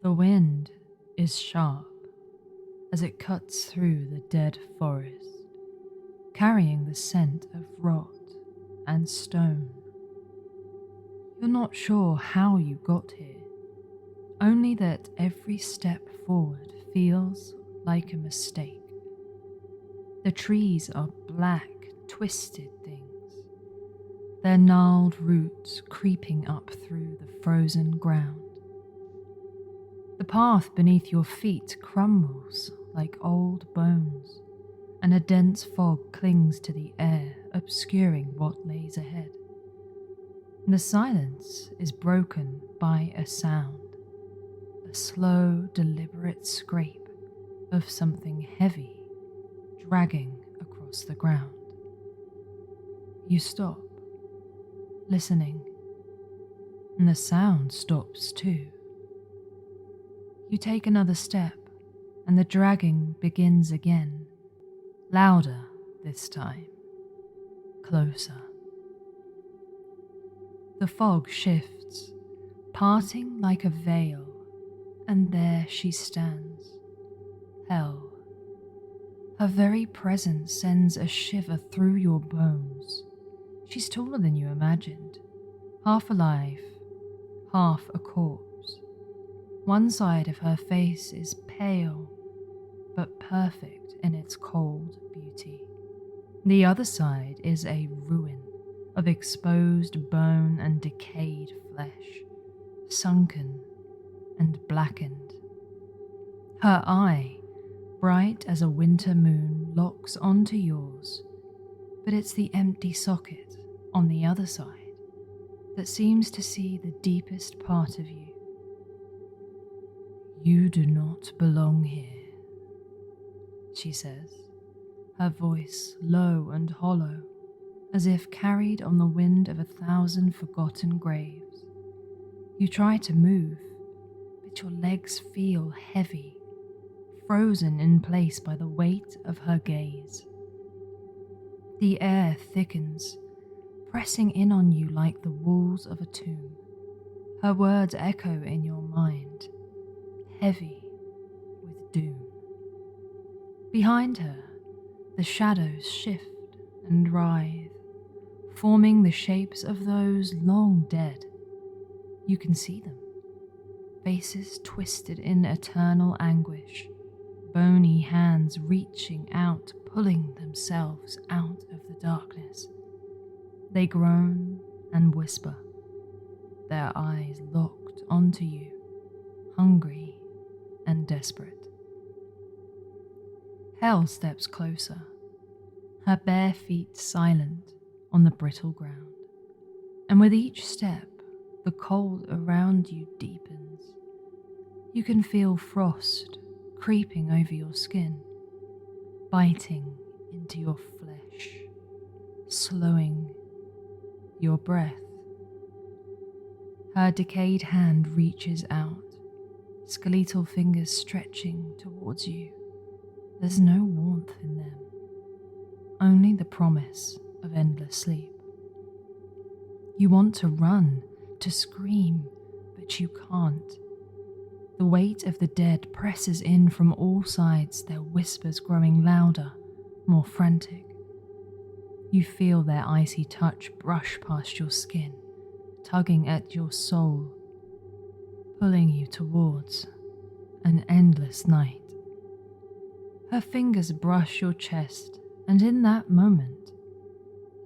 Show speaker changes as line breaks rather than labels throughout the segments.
The wind is sharp as it cuts through the dead forest, carrying the scent of rot and stone. You're not sure how you got here, only that every step forward feels like a mistake. The trees are black, twisted things, their gnarled roots creeping up through the frozen ground. The path beneath your feet crumbles like old bones, and a dense fog clings to the air, obscuring what lays ahead. The silence is broken by a sound, a slow, deliberate scrape of something heavy dragging across the ground. You stop, listening, and the sound stops too. You take another step, and the dragging begins again, louder this time, closer. The fog shifts, parting like a veil, and there she stands, Hell. Her very presence sends a shiver through your bones. She's taller than you imagined, half alive, half a corpse. One side of her face is pale, but perfect in its cold beauty. The other side is a ruin of exposed bone and decayed flesh, sunken and blackened. Her eye, bright as a winter moon, locks onto yours, but it's the empty socket on the other side that seems to see the deepest part of you. You do not belong here, she says, her voice low and hollow, as if carried on the wind of 1,000 forgotten graves. You try to move, but your legs feel heavy, frozen in place by the weight of her gaze. The air thickens, pressing in on you like the walls of a tomb. Her words echo in your mind, heavy with doom. Behind her, the shadows shift and writhe, forming the shapes of those long dead. You can see them, faces twisted in eternal anguish, bony hands reaching out, pulling themselves out of the darkness. They groan and whisper, their eyes locked onto you, hungry and desperate. Hell steps closer, her bare feet silent on the brittle ground, and with each step, the cold around you deepens. You can feel frost creeping over your skin, biting into your flesh, slowing your breath. Her decayed hand reaches out, skeletal fingers stretching towards you. There's no warmth in them, only the promise of endless sleep. You want to run, to scream, but you can't. The weight of the dead presses in from all sides, their whispers growing louder, more frantic. You feel their icy touch brush past your skin, tugging at your soul, pulling you towards an endless night. Her fingers brush your chest, and in that moment,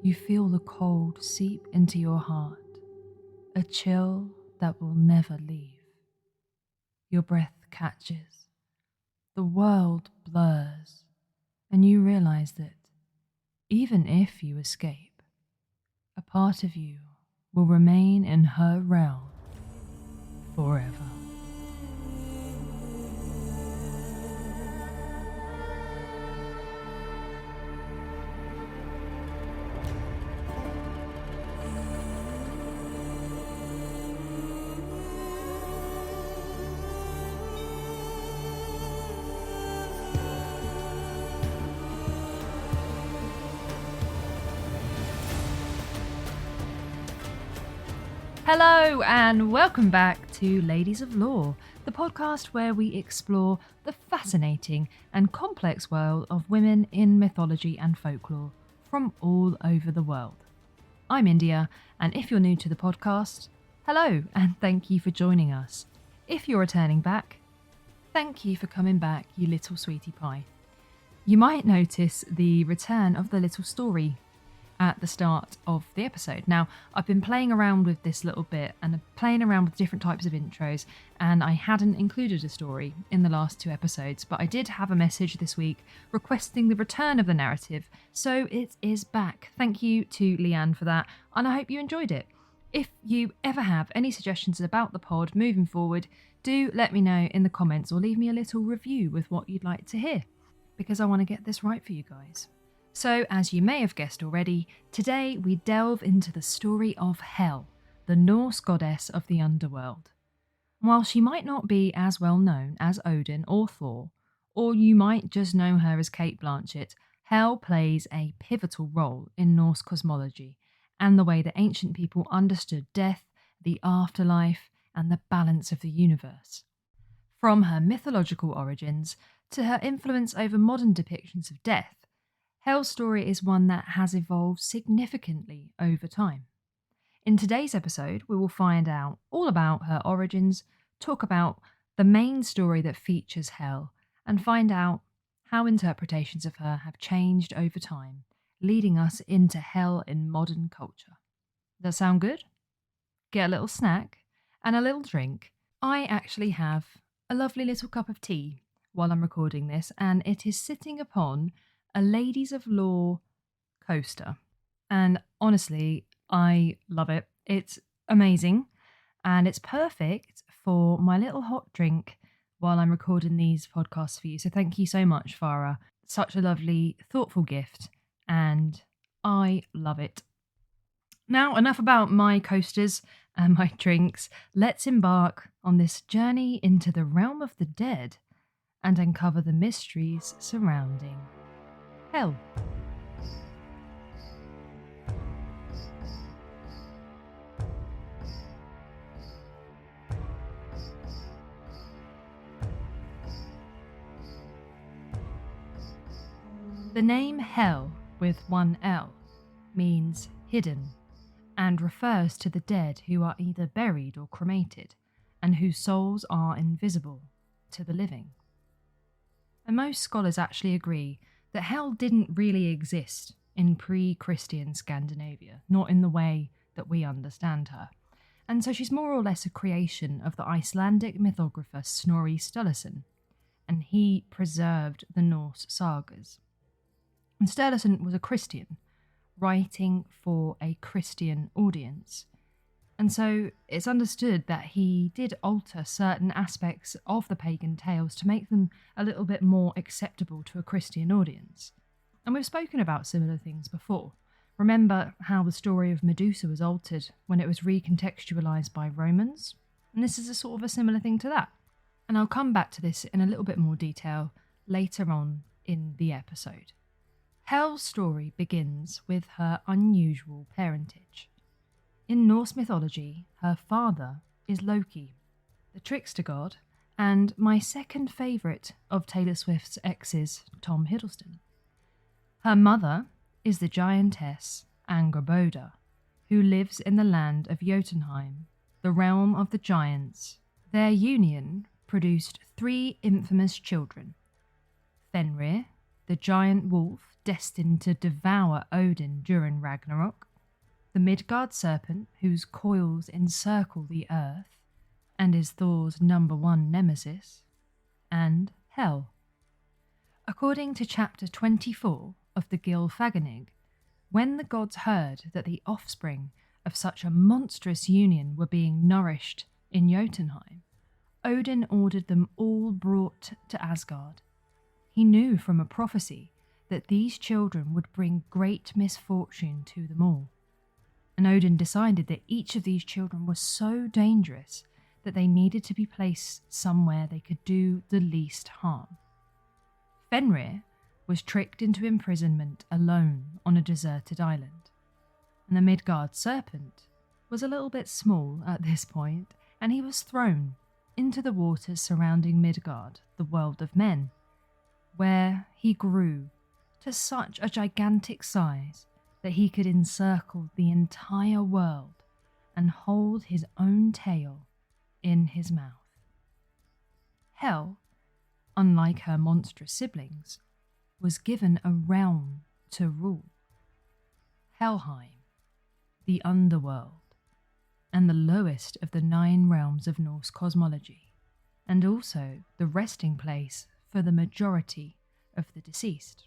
you feel the cold seep into your heart, a chill that will never leave. Your breath catches, the world blurs, and you realize that even if you escape, a part of you will remain in her realm forever. Hello and welcome back to Ladies of Lore, the the podcast where we explore the fascinating and complex world of women in mythology and folklore from all over the world. I'm India, and if you're new to the podcast, hello and thank you for joining us. If you're returning back, thank you for coming back, you little sweetie pie. You might notice the return of the little story at the start of the episode. Now, I've been playing around with this little bit and playing around with different types of intros, and I hadn't included a story in the last 2 episodes, but I did have a message this week requesting the return of the narrative, so it is back. Thank you to Leanne for that, and I hope you enjoyed it. If you ever have any suggestions about the pod moving forward, do let me know in the comments or leave me a little review with what you'd like to hear, because I want to get this right for you guys. So, as you may have guessed already, today we delve into the story of Hel, the Norse goddess of the underworld. While she might not be as well known as Odin or Thor, or you might just know her as Cate Blanchett, Hel plays a pivotal role in Norse cosmology and the way that ancient people understood death, the afterlife, and the balance of the universe. From her mythological origins to her influence over modern depictions of death, Hel's story is one that has evolved significantly over time. In today's episode, we will find out all about her origins, talk about the main story that features Hel, and find out how interpretations of her have changed over time, leading us into Hel in modern culture. Does that sound good? Get a little snack and a little drink. I actually have a lovely little cup of tea while I'm recording this, and it is sitting upon a Ladies of Lore coaster. And honestly, I love it. It's amazing, and it's perfect for my little hot drink while I'm recording these podcasts for you. So thank you so much, Farah. Such a lovely, thoughtful gift, and I love it. Now, enough about my coasters and my drinks. Let's embark on this journey into the realm of the dead and uncover the mysteries surrounding Hel. The name Hel with one L means hidden and refers to the dead who are either buried or cremated and whose souls are invisible to the living. And most scholars actually agree that Hel didn't really exist in pre-Christian Scandinavia, not in the way that we understand her. And so she's more or less a creation of the Icelandic mythographer Snorri Sturluson, and he preserved the Norse sagas. And Sturluson was a Christian, writing for a Christian audience. And so it's understood that he did alter certain aspects of the pagan tales to make them a little bit more acceptable to a Christian audience. And we've spoken about similar things before. Remember how the story of Medusa was altered when it was recontextualised by Romans? And this is a sort of a similar thing to that. And I'll come back to this in a little bit more detail later on in the episode. Hel's story begins with her unusual parentage. In Norse mythology, her father is Loki, the trickster god, and my second favourite of Taylor Swift's exes, Tom Hiddleston. Her mother is the giantess Angerboda, who lives in the land of Jotunheim, the realm of the giants. Their union produced 3 infamous children: Fenrir, the giant wolf destined to devour Odin during Ragnarok, the Midgard serpent whose coils encircle the earth and is Thor's number 1 nemesis, and Hel. According to chapter 24 of the Gylfaginning, when the gods heard that the offspring of such a monstrous union were being nourished in Jotunheim, Odin ordered them all brought to Asgard. He knew from a prophecy that these children would bring great misfortune to them all. And Odin decided that each of these children was so dangerous that they needed to be placed somewhere they could do the least harm. Fenrir was tricked into imprisonment alone on a deserted island, and the Midgard serpent was a little bit small at this point, and he was thrown into the waters surrounding Midgard, the world of men, where he grew to such a gigantic size that he could encircle the entire world and hold his own tail in his mouth. Hel, unlike her monstrous siblings, was given a realm to rule. Helheim, the underworld, and the lowest of the 9 realms of Norse cosmology, and also the resting place for the majority of the deceased.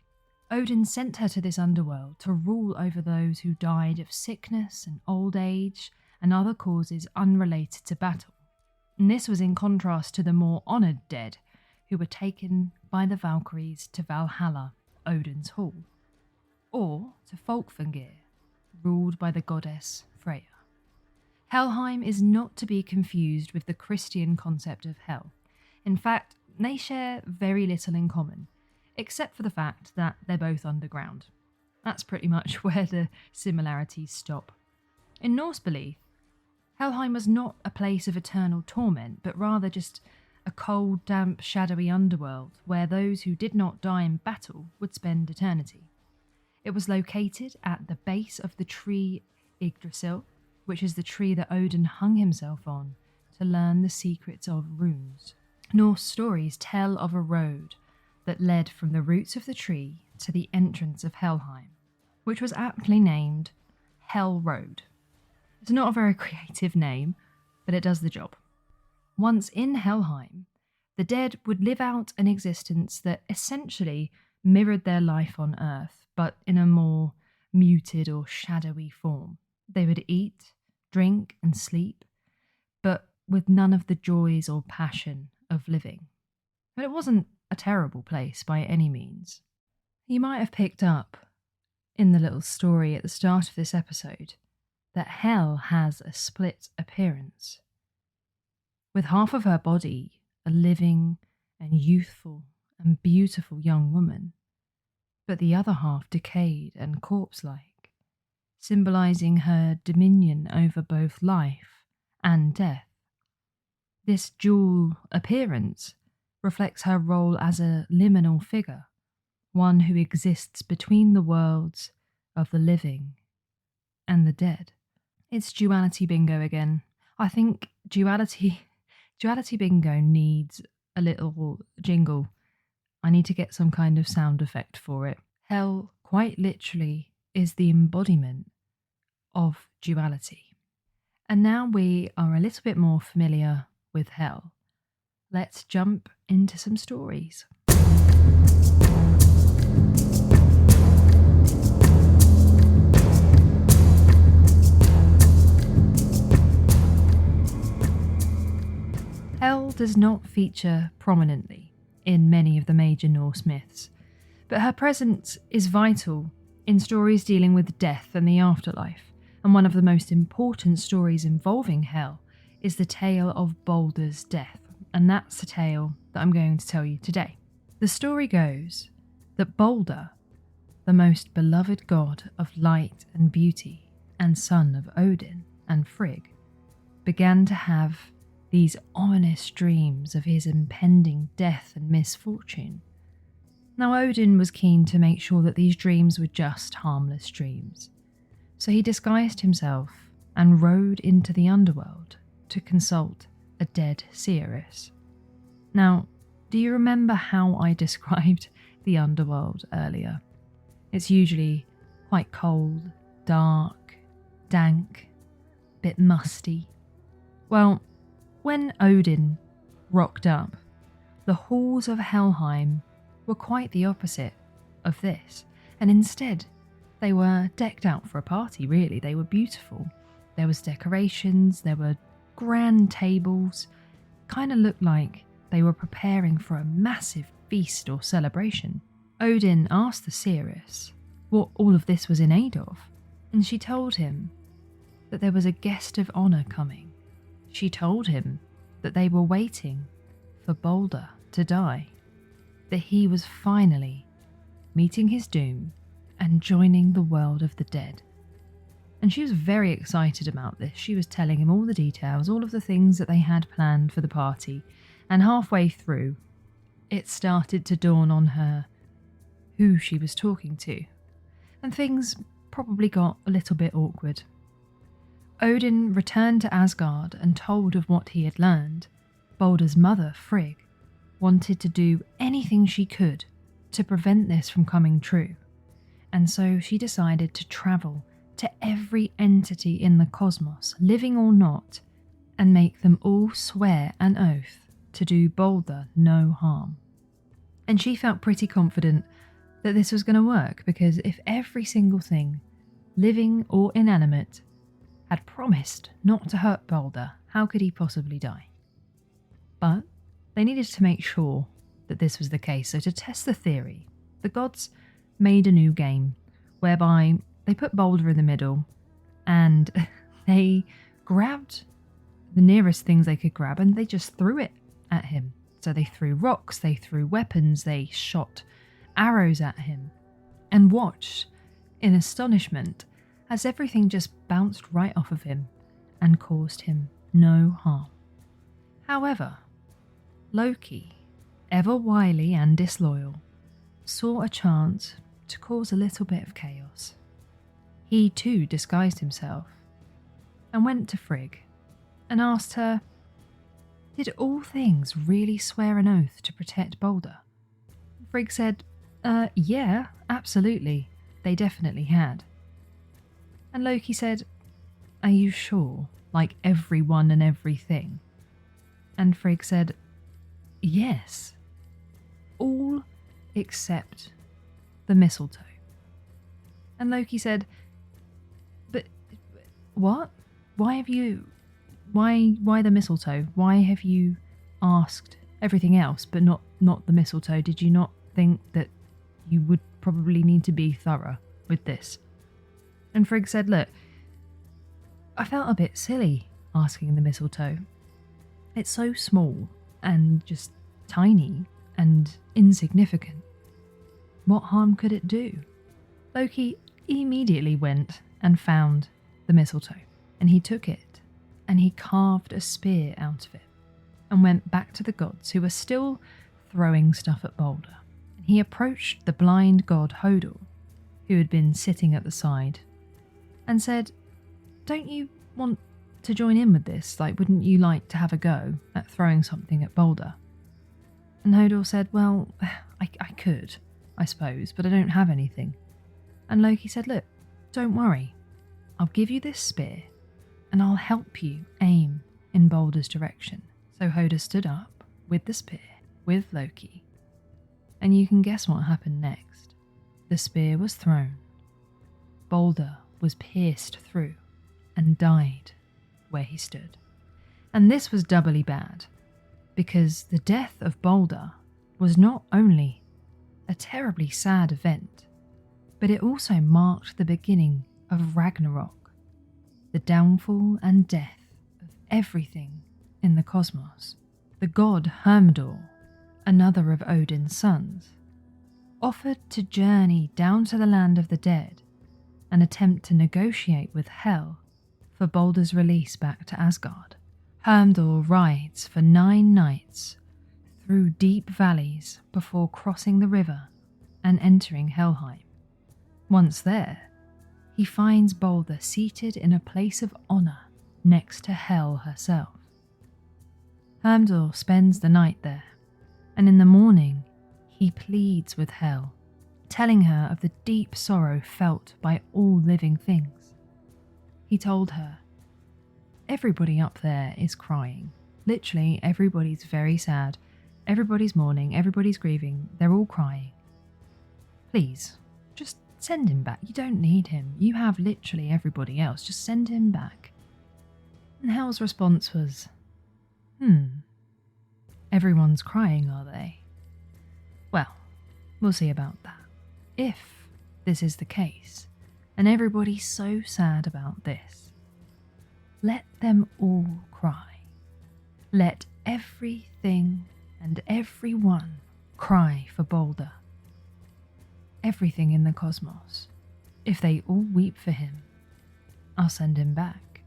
Odin sent her to this underworld to rule over those who died of sickness and old age and other causes unrelated to battle. And this was in contrast to the more honoured dead who were taken by the Valkyries to Valhalla, Odin's hall, or to Folkvangir, ruled by the goddess Freya. Helheim is not to be confused with the Christian concept of hell. In fact, they share very little in common, except for the fact that they're both underground. That's pretty much where the similarities stop. In Norse belief, Helheim was not a place of eternal torment, but rather just a cold, damp, shadowy underworld where those who did not die in battle would spend eternity. It was located at the base of the tree Yggdrasil, which is the tree that Odin hung himself on to learn the secrets of runes. Norse stories tell of a road that led from the roots of the tree to the entrance of Helheim, which was aptly named Hell Road. It's not a very creative name, but it does the job. Once in Helheim, the dead would live out an existence that essentially mirrored their life on Earth, but in a more muted or shadowy form. They would eat, drink, and sleep, but with none of the joys or passion of living. But it wasn't a terrible place by any means. You might have picked up in the little story at the start of this episode that Hel has a split appearance, with half of her body a living and youthful and beautiful young woman, but the other half decayed and corpse-like, symbolising her dominion over both life and death. This dual appearance reflects her role as a liminal figure, one who exists between the worlds of the living and the dead. It's duality bingo again. I think duality bingo needs a little jingle. I need to get some kind of sound effect for it. Hel, quite literally, is the embodiment of duality. And now we are a little bit more familiar with Hel. Let's jump into some stories. Hel does not feature prominently in many of the major Norse myths, but her presence is vital in stories dealing with death and the afterlife, and one of the most important stories involving Hel is the tale of Baldur's death, and that's the tale that I'm going to tell you today. The story goes that Baldur, the most beloved god of light and beauty and son of Odin and Frigg, began to have these ominous dreams of his impending death and misfortune. Now Odin was keen to make sure that these dreams were just harmless dreams, so he disguised himself and rode into the underworld to consult a dead seeress. Now, do you remember how I described the underworld earlier? It's usually quite cold, dark, dank, bit musty. Well, when Odin rocked up, the halls of Helheim were quite the opposite of this, and instead they were decked out for a party, really. They were beautiful. There was decorations, there were grand tables, kind of looked like they were preparing for a massive feast or celebration. Odin asked the seeress what all of this was in aid of, and she told him that there was a guest of honour coming. She told him that they were waiting for Baldur to die, that he was finally meeting his doom and joining the world of the dead. And she was very excited about this. She was telling him all the details, all of the things that they had planned for the party. And halfway through, it started to dawn on her who she was talking to. And things probably got a little bit awkward. Odin returned to Asgard and told of what he had learned. Balder's mother, Frigg, wanted to do anything she could to prevent this from coming true. And so she decided to travel to every entity in the cosmos, living or not, and make them all swear an oath to do Balder no harm. And she felt pretty confident that this was going to work, because if every single thing, living or inanimate, had promised not to hurt Balder, how could he possibly die? But they needed to make sure that this was the case, so to test the theory, the gods made a new game whereby they put Balder in the middle and they grabbed the nearest things they could grab and they just threw it at him. So they threw rocks, they threw weapons, they shot arrows at him, and watched in astonishment as everything just bounced right off of him and caused him no harm. However, Loki, ever wily and disloyal, saw a chance to cause a little bit of chaos. He too disguised himself and went to Frigg and asked her, did all things really swear an oath to protect Balder? Frigg said, yeah, absolutely, they definitely had. And Loki said, are you sure, like everyone and everything? And Frigg said, yes, all except the mistletoe. And Loki said, but what? Why the mistletoe? Why have you asked everything else but not the mistletoe? Did you not think that you would probably need to be thorough with this? And Frigg said, look, I felt a bit silly asking the mistletoe. It's so small and just tiny and insignificant. What harm could it do? Loki immediately went and found the mistletoe, and he took it and he carved a spear out of it and went back to the gods, who were still throwing stuff at Balder. And he approached the blind god Hodor, who had been sitting at the side, and said, don't you want to join in with this? Like, wouldn't you like to have a go at throwing something at Balder? And Hodor said, well, I could, I suppose, but I don't have anything. And Loki said, look, don't worry. I'll give you this spear and I'll help you aim in Balder's direction. So Hodor stood up with the spear, with Loki. And you can guess what happened next. The spear was thrown. Balder was pierced through and died where he stood. And this was doubly bad, because the death of Balder was not only a terribly sad event, but it also marked the beginning of Ragnarok, the downfall and death of everything in the cosmos. The god Hermdor, another of Odin's sons, offered to journey down to the land of the dead and attempt to negotiate with Hel for Balder's release back to Asgard. Hermdor rides for 9 nights through deep valleys before crossing the river and entering Helheim. Once there, he finds Balder seated in a place of honour next to Hel herself. Hermdor spends the night there, and in the morning he pleads with Hel, telling her of the deep sorrow felt by all living things. He told her, everybody up there is crying. Literally, everybody's very sad. Everybody's mourning. Everybody's grieving. They're all crying. Please, just send him back. You don't need him. You have literally everybody else. Just send him back. And Hel's response was, everyone's crying, are they? Well, we'll see about that. If this is the case, and everybody's so sad about this, let them all cry. Let everything and everyone cry for Balder. Everything in the cosmos. If they all weep for him, I'll send him back.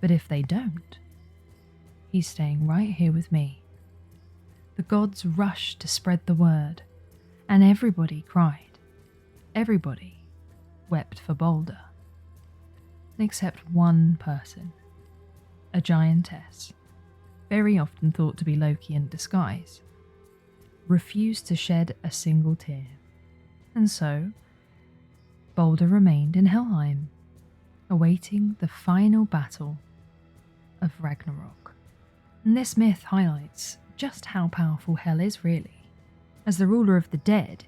But if they don't, he's staying right here with me. The gods rushed to spread the word, and everybody cried. Everybody wept for Balder. Except one person, a giantess, very often thought to be Loki in disguise, refused to shed a single tear. And so, Balder remained in Helheim, awaiting the final battle of Ragnarok. And this myth highlights just how powerful Hel is really. As the ruler of the dead,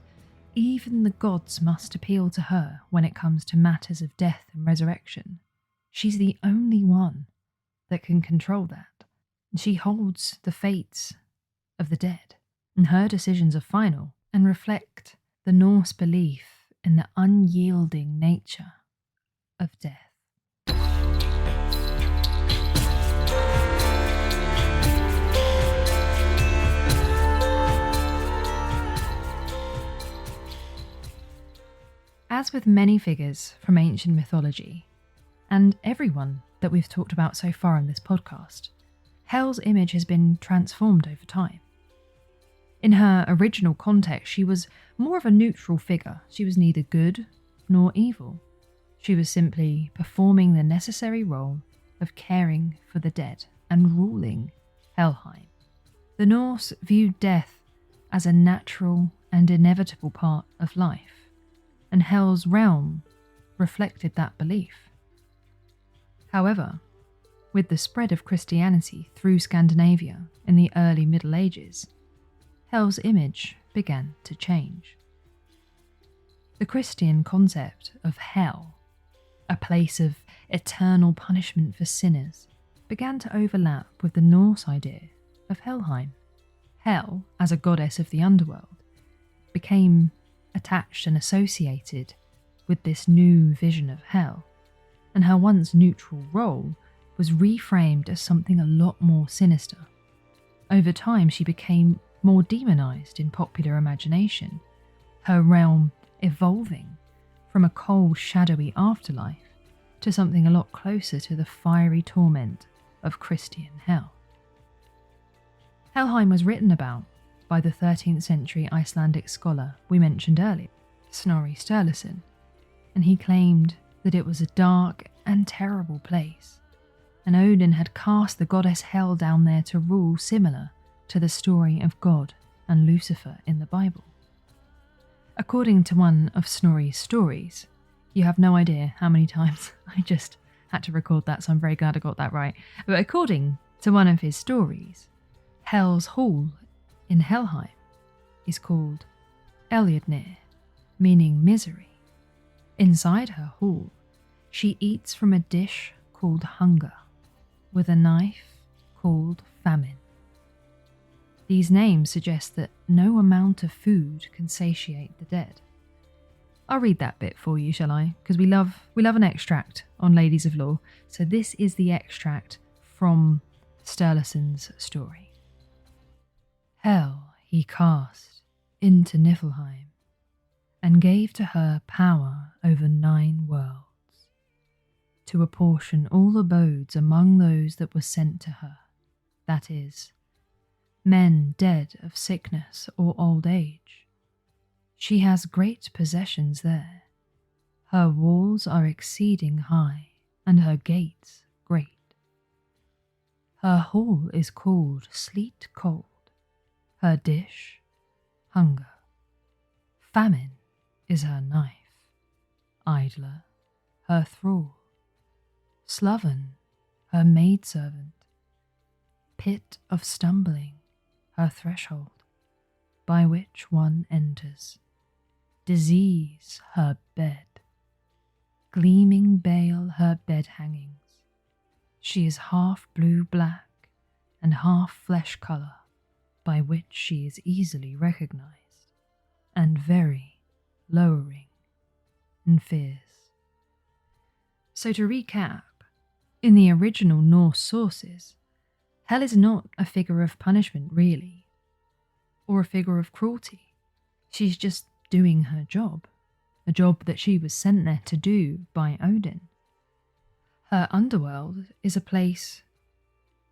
even the gods must appeal to her when it comes to matters of death and resurrection. She's the only one that can control that. She holds the fates of the dead, and her decisions are final and reflect the Norse belief in the unyielding nature of death. As with many figures from ancient mythology, and everyone that we've talked about so far in this podcast, Hel's image has been transformed over time. In her original context, she was more of a neutral figure. She was neither good nor evil. She was simply performing the necessary role of caring for the dead and ruling Helheim. The Norse viewed death as a natural and inevitable part of life, and Hel's realm reflected that belief. However, with the spread of Christianity through Scandinavia in the early Middle Ages, Hel's image began to change. The Christian concept of hell, a place of eternal punishment for sinners, began to overlap with the Norse idea of Helheim. Hel, as a goddess of the underworld, became attached and associated with this new vision of hell, and her once neutral role was reframed as something a lot more sinister. Over time, she became more demonized in popular imagination, her realm evolving from a cold, shadowy afterlife to something a lot closer to the fiery torment of Christian hell. Helheim was written about by the 13th century Icelandic scholar we mentioned earlier, Snorri Sturluson, and he claimed that it was a dark and terrible place, and Odin had cast the goddess Hel down there to rule, similar to the story of God and Lucifer in the Bible. According to one of Snorri's stories, you have no idea how many times I just had to record that, so I'm very glad I got that right. But according to one of his stories, Hel's hall in Helheim is called Eljadnir, meaning misery. Inside her hall, she eats from a dish called hunger, with a knife called famine. These names suggest that no amount of food can satiate the dead. I'll read that bit for you, shall I? Because we love an extract on Ladies of Lore. So this is the extract from Sturluson's story. Hel he cast into Niflheim, and gave to her power over 9 worlds, to apportion all abodes among those that were sent to her, that is, men dead of sickness or old age. She has great possessions there. Her walls are exceeding high, and her gates great. Her hall is called Sleet Cold, her dish hunger. Famine is her knife, idler her thrall, sloven her maidservant, pit of stumbling her threshold, by which one enters, disease her bed, gleaming bale her bed hangings. She is half blue-black and half flesh colour, by which she is easily recognised, and very lowering and fierce. So to recap, in the original Norse sources, Hel is not a figure of punishment really, or a figure of cruelty. She's just doing her job, a job that she was sent there to do by Odin. Her underworld is a place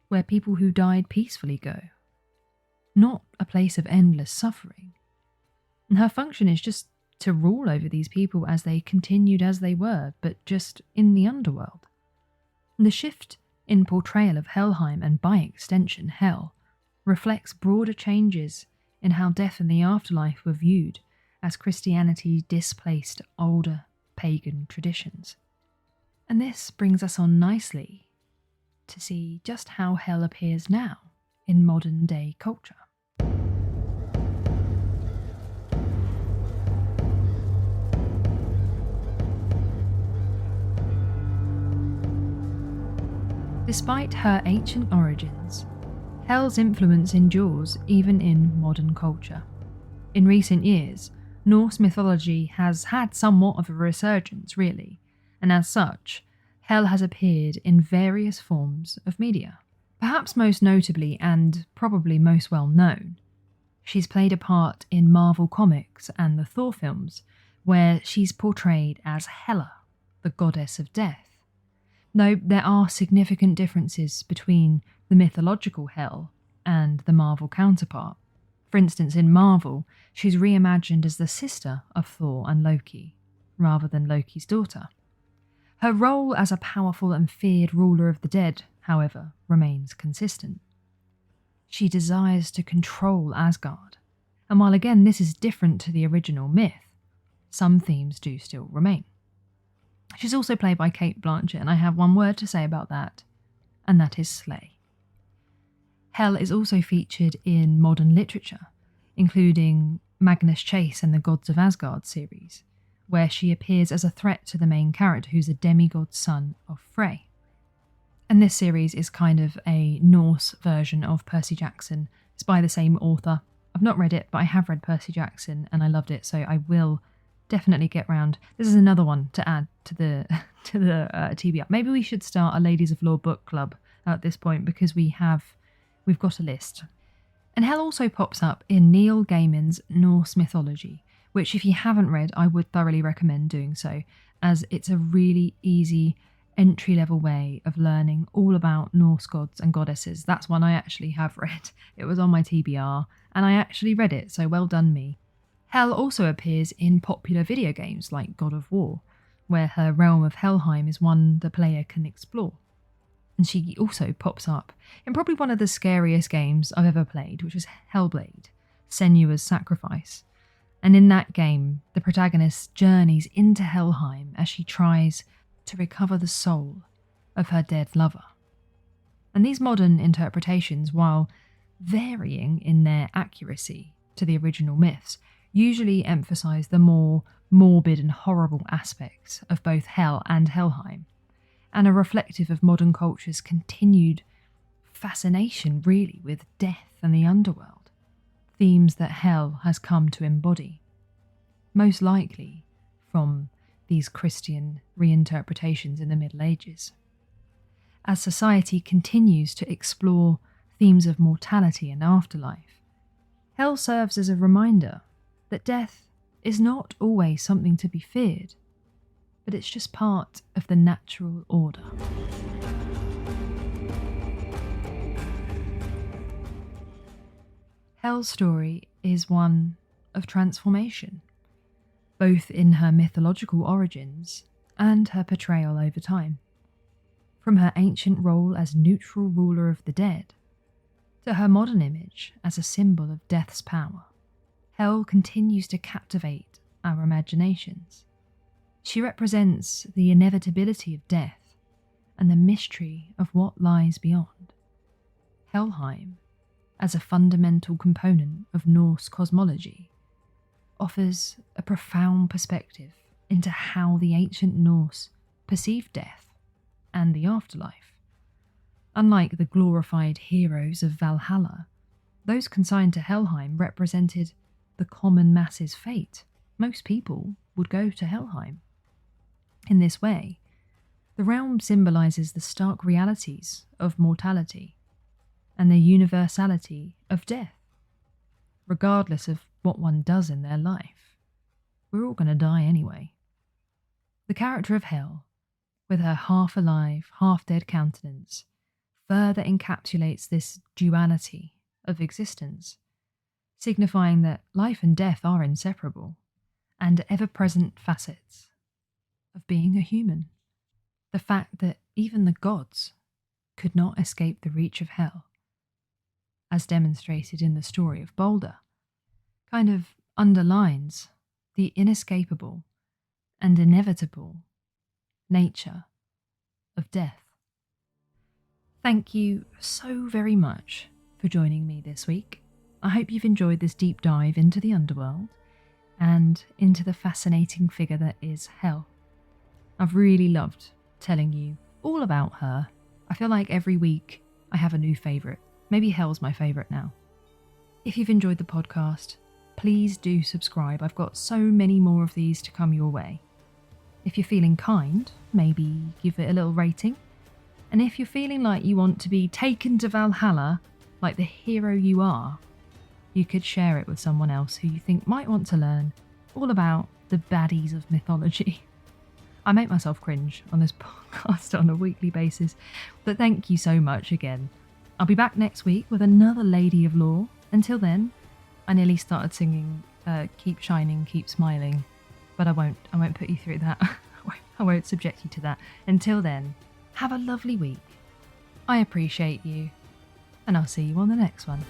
where people who died peacefully go, not a place of endless suffering. And her function is just to rule over these people as they continued as they were, but just in the underworld. And the shift in portrayal of Helheim, and by extension Hell, reflects broader changes in how death and the afterlife were viewed as Christianity displaced older pagan traditions. And this brings us on nicely to see just how Hell appears now in modern day culture. Despite her ancient origins, Hell's influence endures even in modern culture. In recent years, Norse mythology has had somewhat of a resurgence, really, and as such, Hel has appeared in various forms of media. Perhaps most notably, and probably most well known, she's played a part in Marvel Comics and the Thor films, where she's portrayed as Hela, the goddess of death. Though there are significant differences between the mythological Hel and the Marvel counterpart. For instance, in Marvel, she's reimagined as the sister of Thor and Loki, rather than Loki's daughter. Her role as a powerful and feared ruler of the dead, however, remains consistent. She desires to control Asgard, and while again this is different to the original myth, some themes do still remain. She's also played by Cate Blanchett, and I have one word to say about that, and that is slay. Hel is also featured in modern literature, including Magnus Chase and the Gods of Asgard series, where she appears as a threat to the main character, who's a demigod son of Frey. And this series is kind of a Norse version of Percy Jackson. It's by the same author. I've not read it, but I have read Percy Jackson and I loved it, so I will definitely get round. This is another one to add to the TBR. Maybe we should start a Ladies of Law book club at this point, because we've got a list. And Hel also pops up in Neil Gaiman's Norse Mythology, which if you haven't read, I would thoroughly recommend doing so, as it's a really easy entry-level way of learning all about Norse gods and goddesses. That's one I actually have read. It was on my TBR, and I actually read it, so well done me. Hel also appears in popular video games like God of War, where her realm of Helheim is one the player can explore. And she also pops up in probably one of the scariest games I've ever played, which was Hellblade: Senua's Sacrifice. And in that game, the protagonist journeys into Helheim as she tries to recover the soul of her dead lover. And these modern interpretations, while varying in their accuracy to the original myths, usually emphasise the more morbid and horrible aspects of both Hel and Helheim, and are reflective of modern culture's continued fascination, really, with death and the underworld, themes that Hel has come to embody, most likely from these Christian reinterpretations in the Middle Ages. As society continues to explore themes of mortality and afterlife, Hel serves as a reminder that death is not always something to be feared, but it's just part of the natural order. Hel's story is one of transformation, both in her mythological origins and her portrayal over time. From her ancient role as neutral ruler of the dead, to her modern image as a symbol of death's power, Hel continues to captivate our imaginations. She represents the inevitability of death and the mystery of what lies beyond. Helheim, as a fundamental component of Norse cosmology, offers a profound perspective into how the ancient Norse perceived death and the afterlife. Unlike the glorified heroes of Valhalla, those consigned to Helheim represented the common masses' fate. Most people would go to Helheim. In this way, the realm symbolises the stark realities of mortality and the universality of death. Regardless of what one does in their life, we're all going to die anyway. The character of Hel, with her half alive, half dead countenance, further encapsulates this duality of existence, signifying that life and death are inseparable and ever present facets of being a human. The fact that even the gods could not escape the reach of hell, as demonstrated in the story of Balder, kind of underlines the inescapable and inevitable nature of death. Thank you so very much for joining me this week. I hope you've enjoyed this deep dive into the underworld and into the fascinating figure that is Hel. I've really loved telling you all about her. I feel like every week I have a new favourite. Maybe Hel's my favourite now. If you've enjoyed the podcast, please do subscribe. I've got so many more of these to come your way. If you're feeling kind, maybe give it a little rating. And if you're feeling like you want to be taken to Valhalla like the hero you are, you could share it with someone else who you think might want to learn all about the baddies of mythology. I make myself cringe on this podcast on a weekly basis, but thank you so much again. I'll be back next week with another Lady of Lore. Until then, I nearly started singing Keep Shining, Keep Smiling, but I won't put you through that. I won't subject you to that. Until then, have a lovely week. I appreciate you, and I'll see you on the next one.